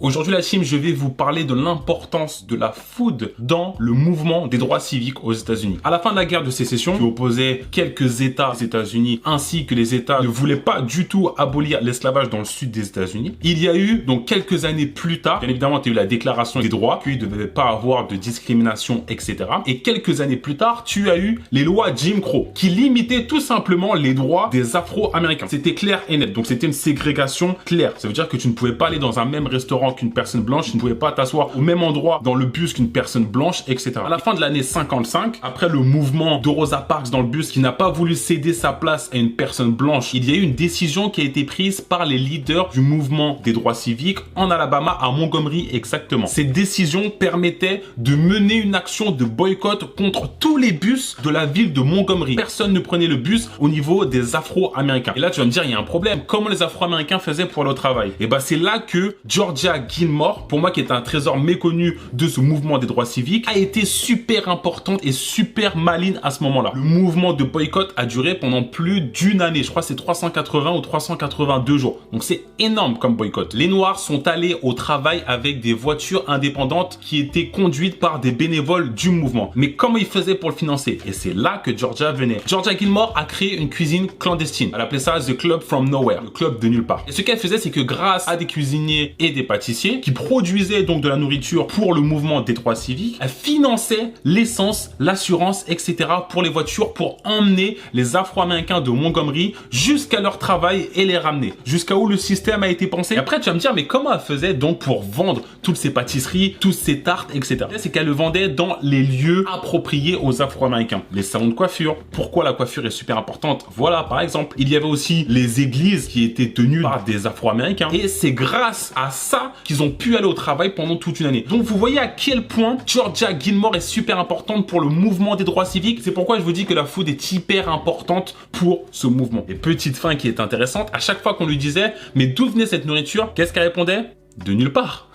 Aujourd'hui la team, je vais vous parler de l'importance de la food dans le mouvement des droits civiques aux États-Unis. À la fin de la guerre de sécession, qui opposait quelques États des États-Unis ainsi que les États ne voulaient pas du tout abolir l'esclavage dans le sud des États-Unis, il y a eu donc quelques années plus tard, bien évidemment, il y a eu la déclaration des droits, puis il ne devait pas avoir de discrimination, etc. Et quelques années plus tard, tu as eu les lois Jim Crow qui limitaient tout simplement les droits des Afro-Américains. C'était clair et net, donc c'était une ségrégation claire. Ça veut dire que tu ne pouvais pas aller dans un même restaurant qu'une personne blanche, tu ne pouvais pas t'asseoir au même endroit dans le bus qu'une personne blanche, etc. À la fin de l'année 55, après le mouvement de Rosa Parks dans le bus qui n'a pas voulu céder sa place à une personne blanche, il y a eu une décision qui a été prise par les leaders du mouvement des droits civiques en Alabama, à Montgomery exactement. Cette décision permettait de mener une action de boycott contre tous les bus de la ville de Montgomery. Personne ne prenait le bus au niveau des Afro-Américains. Et là, tu vas me dire, il y a un problème. Comment les Afro-Américains faisaient pour le travail? Et ben, c'est là que Georgia Gilmore, pour moi qui est un trésor méconnu de ce mouvement des droits civiques, a été super importante et super maligne à ce moment-là. Le mouvement de boycott a duré pendant plus d'une année. Je crois que c'est 380 ou 382 jours. Donc c'est énorme comme boycott. Les Noirs sont allés au travail avec des voitures indépendantes qui étaient conduites par des bénévoles du mouvement. Mais comment ils faisaient pour le financer? Et c'est là que Georgia venait. Georgia Gilmore a créé une cuisine clandestine. Elle appelait ça The Club from Nowhere, le club de nulle part. Et ce qu'elle faisait, c'est que grâce à des cuisiniers et des pâtissiers qui produisaient donc de la nourriture pour le mouvement des droits civiques, elle finançait l'essence, l'assurance, etc. pour les voitures pour emmener les Afro-Américains de Montgomery jusqu'à leur travail et les ramener. Jusqu'à où le système a été pensé. Et après, tu vas me dire, mais comment elle faisait donc pour vendre toutes ces pâtisseries, toutes ces tartes, etc. C'est qu'elle le vendait dans les lieux appropriés aux Afro-Américains. Les salons de coiffure. Pourquoi la coiffure est super importante? Voilà, par exemple. Il y avait aussi les églises qui étaient tenues par des Afro-Américains. Et c'est grâce à ça qu'ils ont pu aller au travail pendant toute une année. Donc vous voyez à quel point Georgia Gilmore est super importante pour le mouvement des droits civiques. C'est pourquoi je vous dis que la food est hyper importante pour ce mouvement. Et petite fin qui est intéressante, à chaque fois qu'on lui disait, mais d'où venait cette nourriture? Qu'est-ce qu'elle répondait? De nulle part.